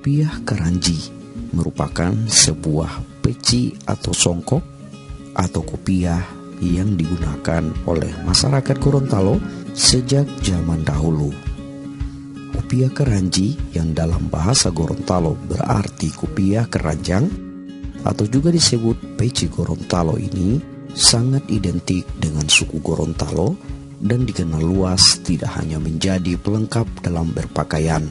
Upiah Karanji merupakan sebuah peci atau songkok atau kopiah yang digunakan oleh masyarakat Gorontalo sejak zaman dahulu. Upiah Karanji yang dalam bahasa Gorontalo berarti kopiah keranjang atau juga disebut peci Gorontalo ini sangat identik dengan suku Gorontalo dan dikenal luas tidak hanya menjadi pelengkap dalam berpakaian,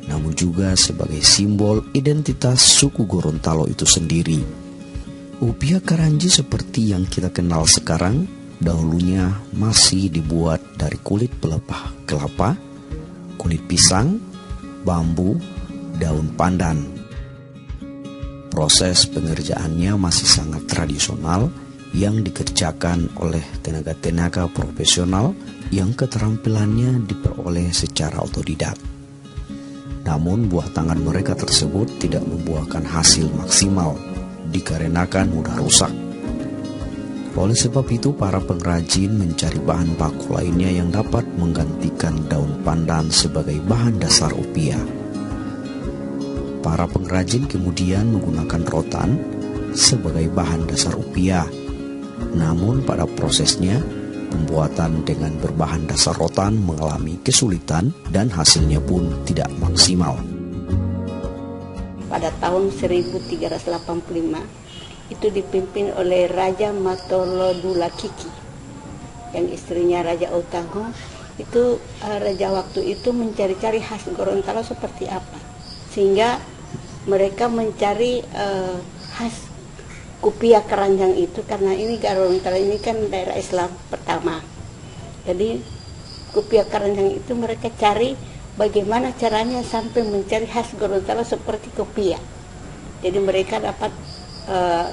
namun juga sebagai simbol identitas suku Gorontalo itu sendiri. Upiah Karanji seperti yang kita kenal sekarang, dahulunya masih dibuat dari kulit pelepah kelapa, kulit pisang, bambu, daun pandan. Proses pengerjaannya masih sangat tradisional yang dikerjakan oleh tenaga-tenaga profesional yang keterampilannya diperoleh secara otodidak. Namun buah tangan mereka tersebut tidak membuahkan hasil maksimal dikarenakan mudah rusak. Oleh sebab itu para pengrajin mencari bahan baku lainnya yang dapat menggantikan daun pandan sebagai bahan dasar upiah. Para pengrajin kemudian menggunakan rotan sebagai bahan dasar upiah. Namun pada prosesnya pembuatan dengan berbahan dasar rotan mengalami kesulitan dan hasilnya pun tidak maksimal. Pada tahun 1385 itu dipimpin oleh Raja Matolodula Kiki yang istrinya Raja Otago. Itu raja waktu itu mencari-cari khas Gorontalo seperti apa, sehingga mereka mencari khas Upiah keranjang itu, karena ini Gorontalo ini kan daerah Islam pertama. Jadi Upiah keranjang itu mereka cari bagaimana caranya sampai mencari khas Gorontalo seperti kopiah. Jadi mereka dapat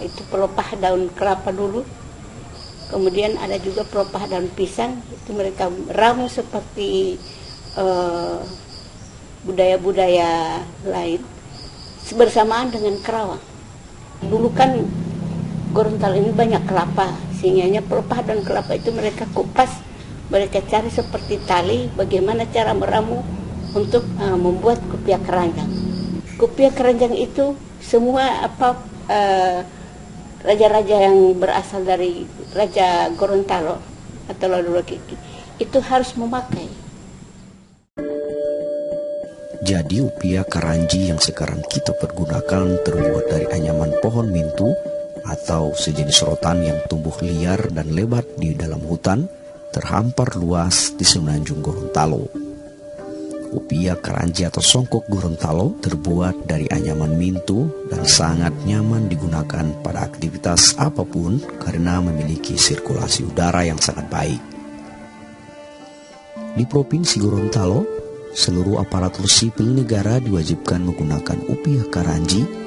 itu pelepah daun kelapa dulu, kemudian ada juga pelepah daun pisang, itu mereka ramu seperti budaya-budaya lain bersamaan dengan kerawang. Dulu kan Gorontalo ini banyak kelapa, sehingga pelepah dan kelapa itu mereka kupas, mereka cari seperti tali bagaimana cara meramu untuk membuat kopiah keranjang. Kopiah keranjang itu semua raja-raja yang berasal dari Raja Gorontalo atau Lodula Kiki itu harus memakai. Jadi upiah Karanji yang sekarang kita pergunakan terbuat dari anyaman pohon mintu atau sejenis rotan yang tumbuh liar dan lebat di dalam hutan terhampar luas di semenanjung Gorontalo. Upiah Karanji atau songkok Gorontalo terbuat dari anyaman mintu dan sangat nyaman digunakan pada aktivitas apapun karena memiliki sirkulasi udara yang sangat baik. Di Provinsi Gorontalo, seluruh aparatur sipil negara diwajibkan menggunakan upiah Karanji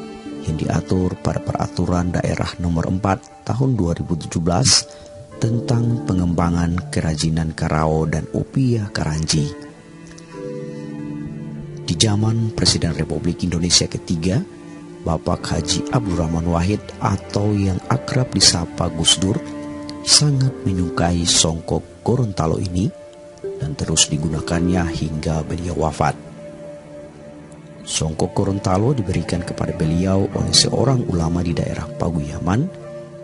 yang diatur pada Peraturan Daerah Nomor 4 Tahun 2017 tentang pengembangan kerajinan karao dan upiah Karanji. Di zaman Presiden Republik Indonesia ketiga, Bapak Haji Abdurrahman Wahid atau yang akrab disapa Gus Dur, sangat menyukai songkok Gorontalo ini dan terus digunakannya hingga beliau wafat. Songkok Gorontalo diberikan kepada beliau oleh seorang ulama di daerah Paguyaman,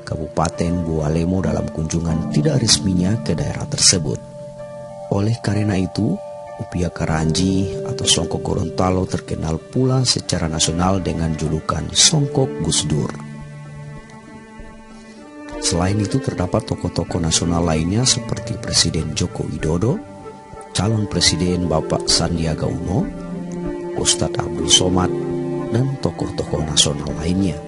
Kabupaten Bualemo dalam kunjungan tidak resminya ke daerah tersebut. Oleh karena itu, upiah Karanji atau songkok Gorontalo terkenal pula secara nasional dengan julukan Songkok Gus Dur. Selain itu terdapat tokoh-tokoh nasional lainnya seperti Presiden Joko Widodo, calon Presiden Bapak Sandiaga Uno, Ustadz Abdul Somad, dan tokoh-tokoh nasional lainnya.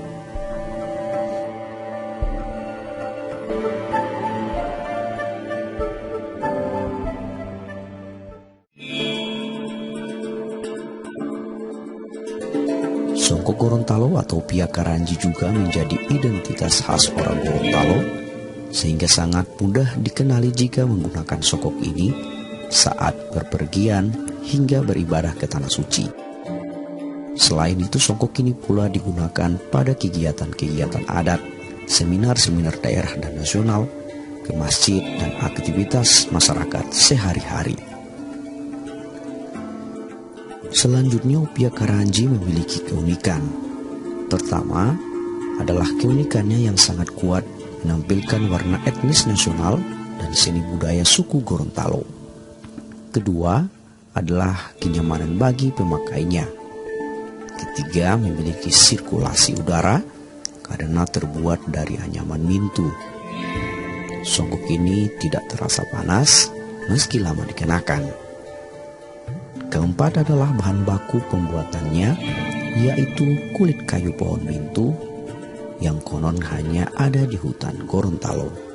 Songkok Gorontalo atau upiah Karanji juga menjadi identitas khas orang Gorontalo, sehingga sangat mudah dikenali jika menggunakan songkok ini saat berpergian hingga beribadah ke tanah suci. Selain itu, songkok ini pula digunakan pada kegiatan-kegiatan adat, seminar-seminar daerah dan nasional, ke masjid dan aktivitas masyarakat sehari-hari. Selanjutnya, upia Karanji memiliki keunikan. Pertama adalah keunikannya yang sangat kuat menampilkan warna etnis nasional dan seni budaya suku Gorontalo. Kedua adalah kenyamanan bagi pemakainya. Ketiga, memiliki sirkulasi udara karena terbuat dari anyaman mintu. Songkok ini tidak terasa panas meski lama dikenakan. Keempat adalah bahan baku pembuatannya, yaitu kulit kayu pohon mintu yang konon hanya ada di hutan Gorontalo.